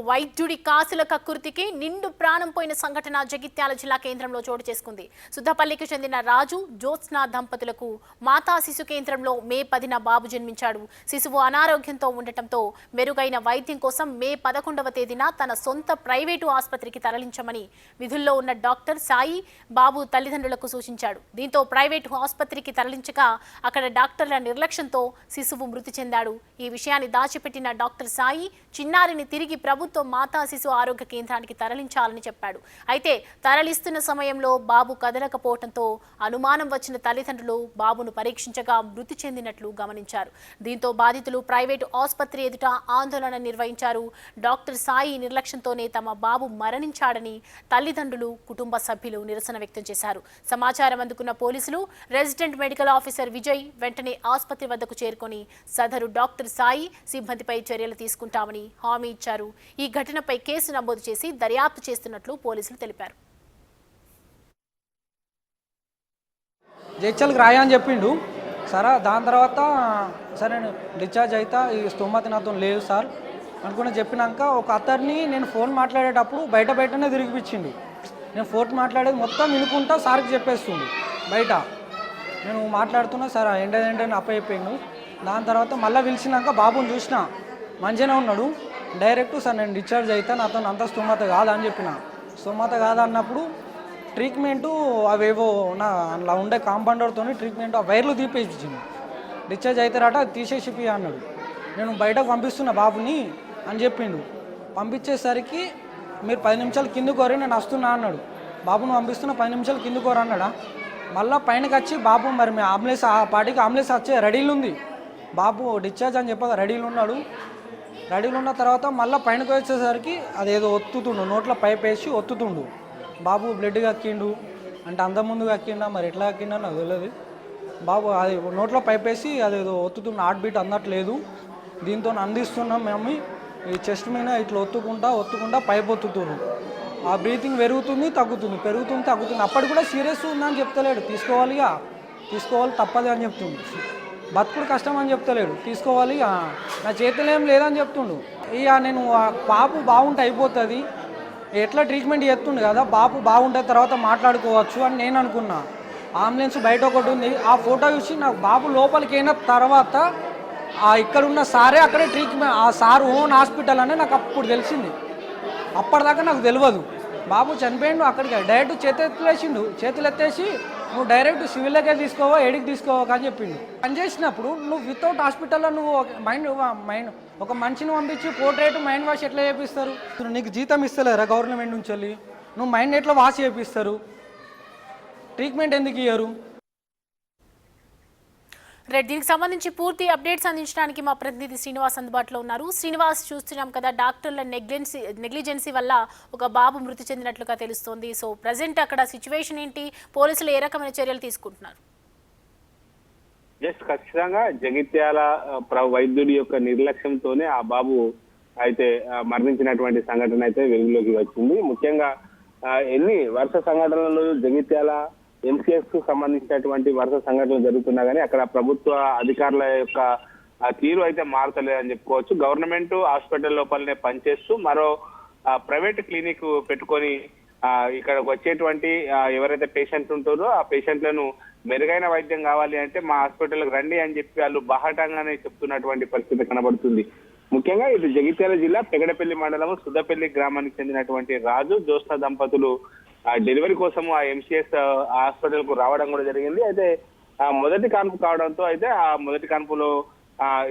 వైద్యుడి కాసుల కక్కుర్తికి నిండు ప్రాణం పోయిన సంఘటన జగిత్యాల జిల్లా కేంద్రంలో చోటు చేసుకుంది. సుద్దపల్లికి చెందిన రాజు జ్యోత్స్న దంపతులకు మాతా శిశు కేంద్రంలో మే 10న బాబు జన్మించాడు. శిశువు అనారోగ్యంతో ఉండటంతో మెరుగైన వైద్యం కోసం మే 11వ తేదీన తన సొంత ప్రైవేటు ఆసుపత్రికి తరలించమని విధుల్లో ఉన్న డాక్టర్ సాయి బాబు తల్లిదండ్రులకు సూచించాడు. దీంతో ప్రైవేటు ఆసుపత్రికి తరలించగా అక్కడ డాక్టర్ల నిర్లక్ష్యంతో శిశువు మృతి చెందాడు. ఈ విషయాన్ని దాచిపెట్టిన డాక్టర్ సాయి చిన్నారిని తిరిగి ప్రభుత్వ మాతా శిశు ఆరోగ్య కేంద్రానికి తరలించాలని చెప్పాడు. అయితే తరలిస్తున్న సమయంలో బాబు కదలకపోవడంతో అనుమానం వచ్చిన తల్లిదండ్రులు బాబును పరీక్షించగా మృతి చెందినట్లు గమనించారు. దీంతో బాధితులు ప్రైవేటు ఆసుపత్రి ఎదుట ఆందోళన నిర్వహించారు. డాక్టర్ సాయి నిర్లక్ష్యంతోనే తమ బాబు మరణించాడని తల్లిదండ్రులు, కుటుంబ సభ్యులు నిరసన వ్యక్తం చేశారు. సమాచారం అందుకున్న పోలీసులు రెసిడెంట్ మెడికల్ ఆఫీసర్ విజయ్ వెంటనే ఆసుపత్రి వద్దకు చేరుకొని సదరు డాక్టర్ సాయి సిబ్బందిపై చర్యలు తీసుకుంటామని హామీ ఇచ్చారు. ఈ ఘటనపై కేసు నమోదు చేసి దర్యాప్తు చేస్తున్నట్లు పోలీసులు తెలిపారు. జైచల్కి రాయా అని చెప్పిండు సరే. దాని తర్వాత సరే నేను డిశ్చార్జ్ అవుతా, ఈ స్తోమత నాతో లేదు సార్ అనుకుని చెప్పినాక ఒక అతన్ని నేను ఫోన్ మాట్లాడేటప్పుడు బయటనే తిరిగిపించిండు. నేను ఫోన్ మాట్లాడేది మొత్తం వినుకుంటా సార్కి చెప్పేస్తుంది బయట. నేను మాట్లాడుతున్నా సార్ ఏంటంటే అప్పచెప్పిండు. దాని తర్వాత మళ్ళీ పిలిచినాక బాబుని చూసిన మంచిగానే ఉన్నాడు. డైరెక్ట్ సార్ నేను డిశ్చార్జ్ అవుతా, నాతో అంత స్తోమత కాదని చెప్పిన. స్తోమత కాదన్నప్పుడు ట్రీట్మెంటు అవేవో నా అలా ఉండే కాంపౌండర్తో ట్రీట్మెంట్ ఆ వైర్లు తీపేసింది. డిశ్చార్జ్ అవుతారట, అది తీసేసి అన్నాడు. నేను బయటకు పంపిస్తున్నా బాబుని అని చెప్పిండు. పంపించేసరికి మీరు 10 నిమిషాలు కిందకు కోరి నేను వస్తున్నా అన్నాడు. బాబును పంపిస్తున్నా 10 నిమిషాలు కిందకు కోరు అన్నాడా. మళ్ళీ పైనకి వచ్చి బాబు మరి మీ అంబులెన్స్ ఆ పాటికి అంబులెన్స్ వచ్చే రెడీలు ఉంది. బాబు డిశ్చార్జ్ అని చెప్పగా రెడీలు ఉన్నాడు. రెడీలు ఉన్న తర్వాత మళ్ళీ పైనకి వచ్చేసరికి అదేదో ఒత్తుతుండు, నోట్లో పైప్ వేసి ఒత్తుతుండు. బాబు బ్లడ్ కక్కిండు అంటే అంతకుముందు కక్కిండా మరి ఎట్లా కక్కిండా నాకు తెలియదు. బాబు అది నోట్లో పైప్ వేసి అదేదో ఒత్తుతుండు, హార్ట్ బీట్ అందట్లేదు. దీంతో అందిస్తున్నాం మేము. ఈ చెస్ట్ మీద ఇట్లా ఒత్తుకుంటా పైప్ ఒత్తుతున్నారు. ఆ బ్రీతింగ్ పెరుగుతుంది తగ్గుతుంది, పెరుగుతుంది తగ్గుతుంది. అప్పటికి కూడా సీరియస్ ఉందని చెప్తలేడు. తీసుకోవాలి తప్పదు అని చెప్తుండు. బతుకుడు కష్టం అని చెప్తలేడు. తీసుకోవాలి నా చేతిలో ఏం లేదని చెప్తుండు. ఇక నేను బాబు బాగుంటే అయిపోతుంది, ఎట్లా ట్రీట్మెంట్ చేస్తుండు కదా, బాబు బాగుంటే తర్వాత మాట్లాడుకోవచ్చు అని నేను అనుకున్నా. అంబులెన్స్ బయట ఒకటి ఉంది, ఆ ఫోటో చూసి నాకు బాబు లోపలికి అయిన తర్వాత ఇక్కడున్న సారే అక్కడే ట్రీట్మెంట్, ఆ సార్ ఓన్ హాస్పిటల్ అని నాకు అప్పుడు తెలిసింది. అప్పటిదాకా నాకు తెలియదు. బాబు చనిపోయిండు, అక్కడికి డైరెక్ట్ చేతులు ఎత్తేసి నువ్వు డైరెక్ట్ సివిల్లోకే తీసుకోవా, ఏడికి తీసుకోవా అని చెప్పిండు. పని చేసినప్పుడు నువ్వు వితౌట్ హాస్పిటల్లో నువ్వు మైండ్ ఒక మనిషిని పంపించి పోర్ట్రేట్ మైండ్ వాష్ ఎట్లా చేపిస్తారు? నీకు జీతం ఇస్తలేరా గవర్నమెంట్ నుంచి వెళ్ళి? నువ్వు మైండ్ ఎట్లా వాష్ చేపిస్తారు? ట్రీట్మెంట్ ఎందుకు ఇయ్యరు? దీనికి సంబంధించి పూర్తి అప్డేట్స్ అందించడానికి మా ప్రతినిధి శ్రీనివాస్ అందుబాటులో ఉన్నారు. శ్రీనివాస్, చూస్తున్నాం కదా డాక్టర్ల నెగ్లిజెన్సీ వల్ల ఒక బాబు మృతి చెందినట్లుగా తెలుస్తోంది. సో ప్రజెంట్ అక్కడ సిచ్యువేషన్ ఏంటి? పోలీసులు ఏ రకమైన చర్యలు తీసుకుంటున్నారు? ఖచ్చితంగా జగిత్యాల వైద్యుడి యొక్క నిర్లక్ష్యంతోనే ఆ బాబు అయితే మరణించినటువంటి సంఘటన అయితే వెలుగులోకి వచ్చింది. ముఖ్యంగా ఎన్ని వరుస సంఘటనలు జగిత్యాల ఎంసీఎస్ కు సంబంధించినటువంటి వరుస సంఘటనలు జరుగుతున్నా కానీ అక్కడ ప్రభుత్వ అధికారుల యొక్క తీరు అయితే మారతలేదని చెప్పుకోవచ్చు. గవర్నమెంట్ హాస్పిటల్ లోపలనే పనిచేస్తూ మరో ప్రైవేట్ క్లినిక్ పెట్టుకొని ఇక్కడికి వచ్చేటువంటి ఎవరైతే పేషెంట్లు ఉంటారో ఆ పేషెంట్లను మెరుగైన వైద్యం కావాలి అంటే మా హాస్పిటల్కి రండి అని చెప్పి వాళ్ళు బాహాటంగానే చెప్తున్నటువంటి పరిస్థితి కనబడుతుంది. ముఖ్యంగా ఇటు జగిత్యాల జిల్లా పెగడపల్లి మండలం సుద్దపల్లి గ్రామానికి చెందినటువంటి రాజు జ్యోత్స్న దంపతులు డెలివరీ కోసము ఆ ఎంసీఎస్ హాస్పిటల్ కు రావడం కూడా జరిగింది. అయితే మొదటి కాన్పు కావడంతో అయితే ఆ మొదటి కాన్పులో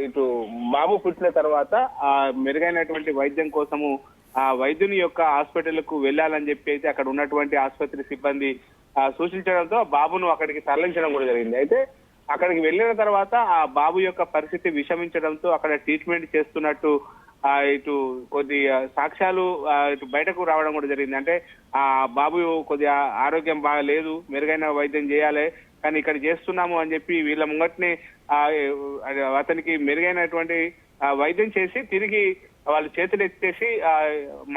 ఇటు బాబు పుట్టిన తర్వాత ఆ మెరుగైనటువంటి వైద్యం కోసము ఆ వైద్యుని యొక్క హాస్పిటల్ కు వెళ్ళాలని చెప్పి అయితే అక్కడ ఉన్నటువంటి ఆసుపత్రి సిబ్బంది సూచించడంతో బాబును అక్కడికి తరలించడం కూడా జరిగింది. అయితే అక్కడికి వెళ్ళిన తర్వాత ఆ బాబు యొక్క పరిస్థితి విషమించడంతో అక్కడ ట్రీట్మెంట్ చేస్తున్నట్టు ఇటు కొద్ది సాక్ష్యాలు ఇటు బయటకు రావడం కూడా జరిగింది. అంటే ఆ బాబు కొద్దిగా ఆరోగ్యం బాగా లేదు, మెరుగైన వైద్యం చేయాలి కానీ ఇక్కడ చేస్తున్నాము అని చెప్పి వీళ్ళ ముంగట్నే అతనికి మెరుగైనటువంటి వైద్యం చేసి తిరిగి వాళ్ళు చేతులు ఎత్తేసి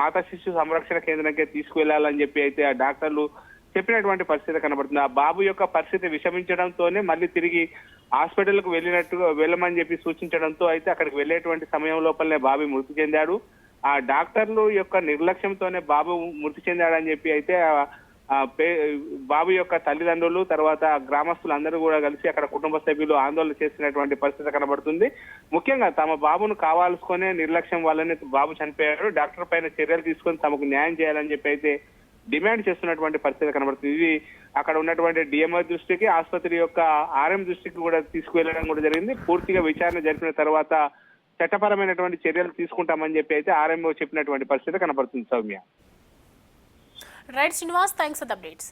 మాతా శిశు సంరక్షణ కేంద్రానికి తీసుకువెళ్లాలని చెప్పి అయితే ఆ డాక్టర్లు చెప్పినటువంటి పరిస్థితి కనబడుతుంది. ఆ బాబు యొక్క పరిస్థితి విషమించడంతోనే మళ్ళీ తిరిగి హాస్పిటల్ కు వెళ్ళమని చెప్పి సూచించడంతో అయితే అక్కడికి వెళ్ళేటువంటి సమయం లోపలనే బాబు మృతి చెందాడు. ఆ డాక్టర్లు యొక్క నిర్లక్ష్యంతోనే బాబు మృతి చెందాడని చెప్పి అయితే బాబు యొక్క తల్లిదండ్రులు తర్వాత గ్రామస్తులు అందరూ కూడా కలిసి అక్కడ కుటుంబ సభ్యులు ఆందోళన చేస్తున్నటువంటి పరిస్థితి కనబడుతుంది. ముఖ్యంగా తమ బాబును కావాల్సుకునే నిర్లక్ష్యం వల్లనే బాబు చనిపోయాడు, డాక్టర్ పైన చర్యలు తీసుకొని తమకు న్యాయం చేయాలని చెప్పి అయితే డిమాండ్ చేస్తున్నటువంటి పరిస్థితి కనబడుతుంది. ఇది అక్కడ ఉన్నటువంటి డిఎంఓ దృష్టికి, ఆసుపత్రి యొక్క ఆర్ఎం దృష్టికి కూడా తీసుకువెళ్ళడం కూడా జరిగింది. పూర్తిగా విచారణ జరిపిన తర్వాత చట్టపరమైనటువంటి చర్యలు తీసుకుంటామని చెప్పి అయితే ఆర్ఎంఓ చెప్పినటువంటి పరిస్థితి కనబడుతుంది. Soumya. Right Srinivas, thanks for the updates.